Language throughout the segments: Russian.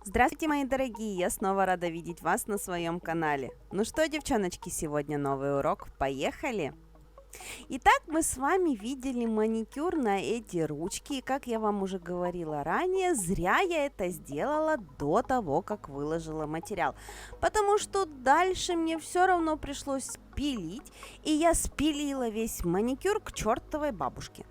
Здравствуйте, мои дорогие! Я снова рада видеть вас на своем канале. Ну что, девчоночки, сегодня новый урок. Поехали! Итак, мы с вами видели маникюр на эти ручки. И как я вам уже говорила ранее, зря я это сделала до того, как выложила материал. Потому что дальше мне все равно пришлось спилить. И я спилила весь маникюр к чертовой бабушке.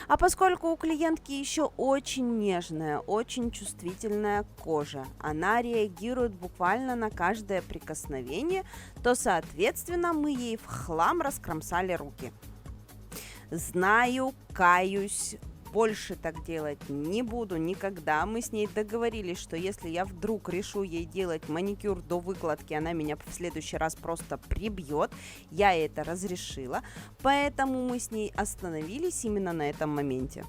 А поскольку у клиентки еще очень нежная, очень чувствительная кожа, она реагирует буквально на каждое прикосновение, то, соответственно, мы ей в хлам раскромсали руки. Знаю, каюсь, больше так делать не буду никогда. Мы с ней договорились, что если я вдруг решу ей делать маникюр до выкладки, она меня в следующий раз просто прибьет. Я ей это разрешила, поэтому мы с ней остановились именно на этом моменте.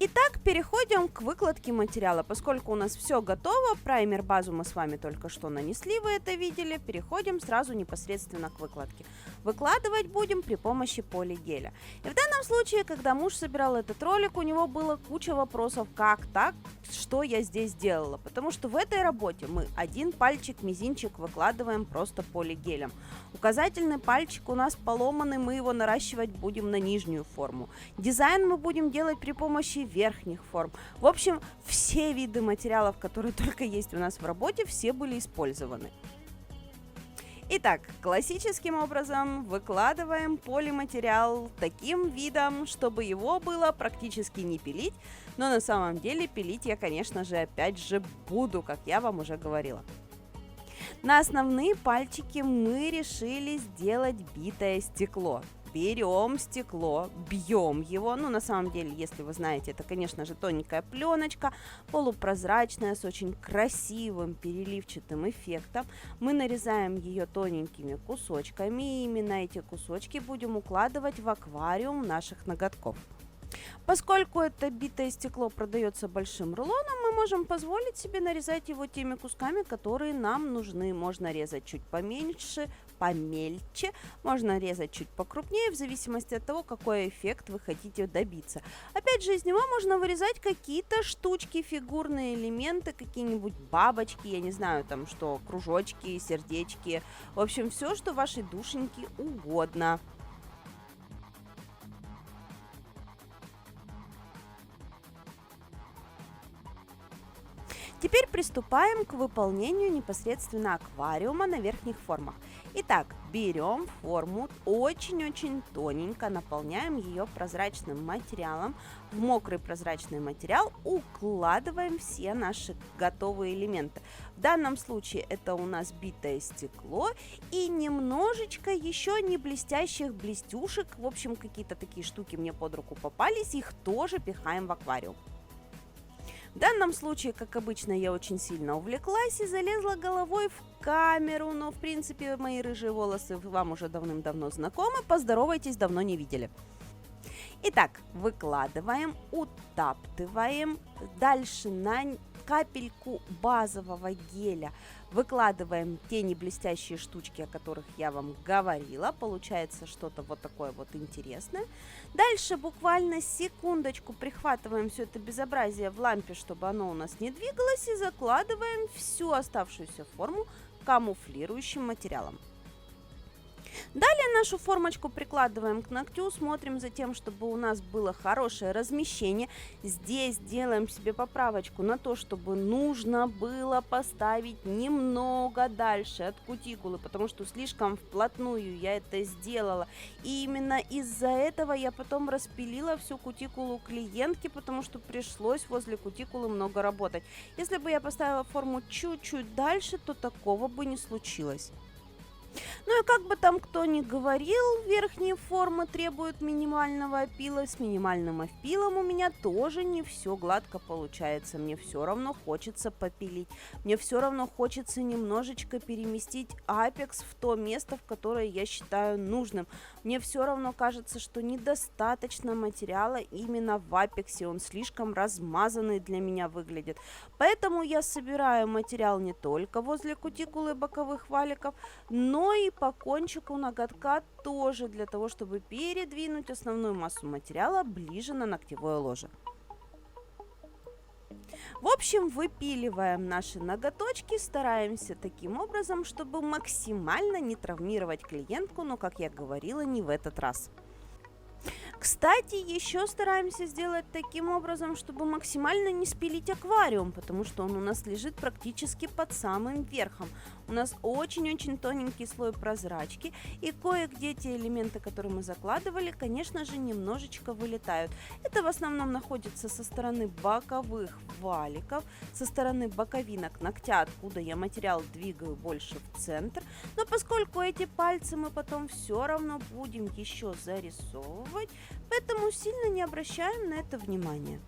Итак, переходим к выкладке материала. Поскольку у нас все готово, праймер базу мы с вами только что нанесли, вы это видели, переходим сразу непосредственно к выкладке. Выкладывать будем при помощи полигеля. И в данном случае, когда муж собирал этот ролик, у него было куча вопросов, как так, что я здесь делала. Потому что в этой работе мы один пальчик, мизинчик выкладываем просто полигелем. Указательный пальчик у нас поломанный, мы его наращивать будем на нижнюю форму. Дизайн мы будем делать при помощи верхних форм. В общем, все виды материалов, которые только есть у нас в работе, все были использованы. Итак, классическим образом выкладываем полиматериал таким видом, чтобы его было практически не пилить, но на самом деле пилить я, конечно же, опять же буду, как я вам уже говорила. На основные пальчики мы решили сделать битое стекло. Берем стекло, бьем его, на самом деле, если вы знаете, это, конечно же, тоненькая пленочка, полупрозрачная, с очень красивым переливчатым эффектом. Мы нарезаем ее тоненькими кусочками, и именно эти кусочки будем укладывать в аквариум наших ноготков. Поскольку это битое стекло продается большим рулоном, мы можем позволить себе нарезать его теми кусками, которые нам нужны. Можно резать чуть поменьше, помельче, можно резать чуть покрупнее, в зависимости от того, какой эффект вы хотите добиться. Опять же, из него можно вырезать какие-то штучки, фигурные элементы, какие-нибудь бабочки, я не знаю, там что, кружочки, сердечки, в общем, все, что вашей душеньке угодно. Теперь приступаем к выполнению непосредственно аквариума на верхних формах. Итак, берем форму, очень-очень тоненько наполняем ее прозрачным материалом. В мокрый прозрачный материал укладываем все наши готовые элементы. В данном случае это у нас битое стекло и немножечко еще не блестящих блестюшек. В общем, какие-то такие штуки мне под руку попались, их тоже пихаем в аквариум. В данном случае, как обычно, я очень сильно увлеклась и залезла головой в камеру, но, в принципе, мои рыжие волосы вам уже давным-давно знакомы, поздоровайтесь, давно не видели. Итак, выкладываем, утаптываем, дальше на капельку базового геля выкладываем те неблестящие штучки, о которых я вам говорила. Получается что-то вот такое вот интересное. Дальше буквально секундочку прихватываем все это безобразие в лампе, чтобы оно у нас не двигалось, и закладываем всю оставшуюся форму камуфлирующим материалом. Далее нашу формочку прикладываем к ногтю, смотрим за тем, чтобы у нас было хорошее размещение. Здесь делаем себе поправочку на то, чтобы нужно было поставить немного дальше от кутикулы, потому что слишком вплотную я это сделала. И именно из-за этого я потом распилила всю кутикулу клиентки, потому что пришлось возле кутикулы много работать. Если бы я поставила форму чуть-чуть дальше, то такого бы не случилось. Ну и как бы там кто ни говорил, верхние формы требуют минимального опила. С минимальным опилом у меня тоже не все гладко получается. Мне все равно хочется попилить. Мне все равно хочется немножечко переместить апекс в то место, в которое я считаю нужным. Мне все равно кажется, что недостаточно материала именно в апексе. Он слишком размазанный для меня выглядит. Поэтому я собираю материал не только возле кутикулы боковых валиков, но и по кончику ноготка тоже, для того, чтобы передвинуть основную массу материала ближе на ногтевое ложе. В общем, выпиливаем наши ноготочки, стараемся таким образом, чтобы максимально не травмировать клиентку, но, как я говорила, не в этот раз. Кстати, еще стараемся сделать таким образом, чтобы максимально не спилить аквариум, потому что он у нас лежит практически под самым верхом. У нас очень-очень тоненький слой прозрачки, и кое-где те элементы, которые мы закладывали, конечно же, немножечко вылетают. Это в основном находится со стороны боковых валиков, со стороны боковинок ногтя, откуда я материал двигаю больше в центр. Но поскольку эти пальцы мы потом все равно будем еще зарисовывать, поэтому сильно не обращаем на это внимания.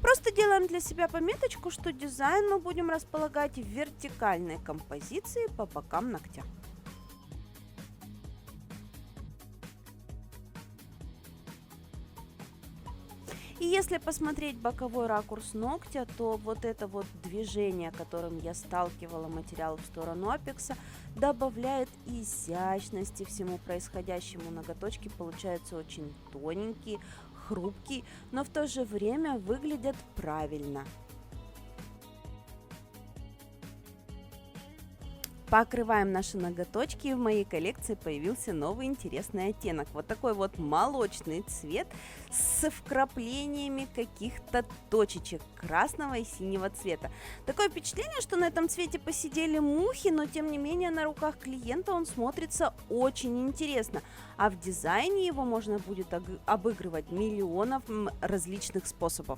Просто делаем для себя пометочку, что дизайн мы будем располагать в вертикальной композиции по бокам ногтя. И если посмотреть боковой ракурс ногтя, то вот это вот движение, которым я сталкивала материал в сторону апекса, добавляет изящности всему происходящему. Ноготочки получаются очень тоненькие, хрупкие, но в то же время выглядят правильно. Покрываем наши ноготочки, и в моей коллекции появился новый интересный оттенок. Вот такой вот молочный цвет с вкраплениями каких-то точечек красного и синего цвета. Такое впечатление, что на этом цвете посидели мухи, но тем не менее на руках клиента он смотрится очень интересно. А в дизайне его можно будет обыгрывать миллионов различных способов.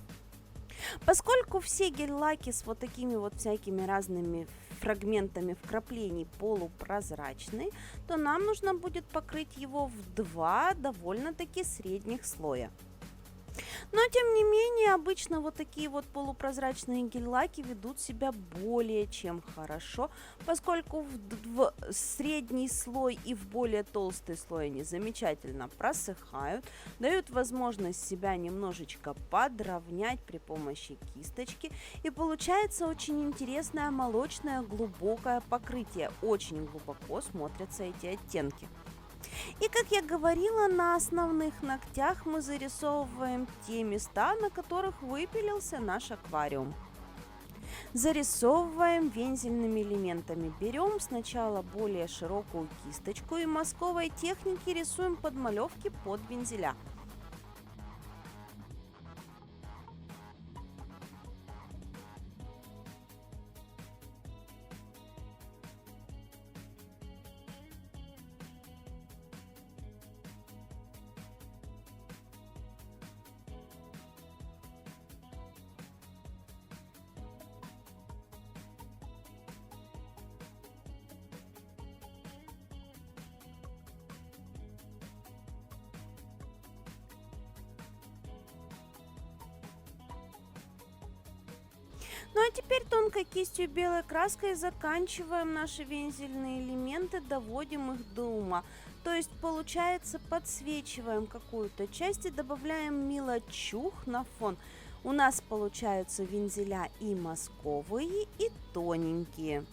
Поскольку все гель-лаки с вот такими вот всякими разными фрагментами вкраплений полупрозрачные, то нам нужно будет покрыть его в два довольно-таки средних слоя. Но, тем не менее, обычно вот такие вот полупрозрачные гель-лаки ведут себя более чем хорошо, поскольку в средний слой и в более толстый слой они замечательно просыхают, дают возможность себя немножечко подровнять при помощи кисточки, и получается очень интересное молочное глубокое покрытие. Очень глубоко смотрятся эти оттенки. И, как я говорила, на основных ногтях мы зарисовываем те места, на которых выпилился наш аквариум. Зарисовываем вензельными элементами. Берем сначала более широкую кисточку и мазковой техники рисуем подмалевки под вензеля. Ну а теперь тонкой кистью белой краской заканчиваем наши вензельные элементы, доводим их до ума. То есть получается подсвечиваем какую-то часть и добавляем мелочух на фон. У нас получаются вензеля и мазковые, и тоненькие.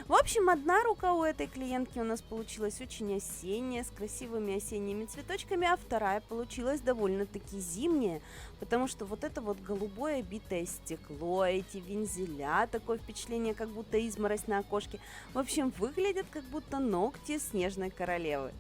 В общем, одна рука у этой клиентки у нас получилась очень осенняя, с красивыми осенними цветочками, а вторая получилась довольно-таки зимняя, потому что вот это вот голубое битое стекло, эти вензеля, такое впечатление, как будто изморозь на окошке. В общем, выглядят как будто ногти снежной королевы.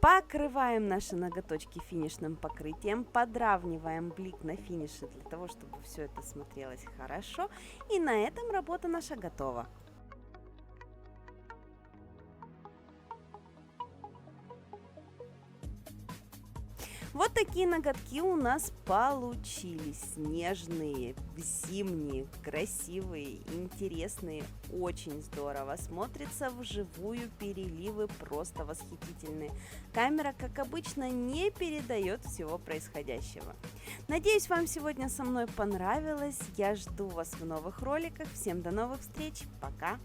Покрываем наши ноготочки финишным покрытием, подравниваем блик на финише для того, чтобы все это смотрелось хорошо. И на этом работа наша готова. В Вот такие ноготки у нас получились. Нежные, зимние, красивые, интересные. Очень здорово смотрится вживую, переливы просто восхитительные. Камера, как обычно, не передает всего происходящего. Надеюсь, вам сегодня со мной понравилось. Я жду вас в новых роликах. Всем до новых встреч. Пока!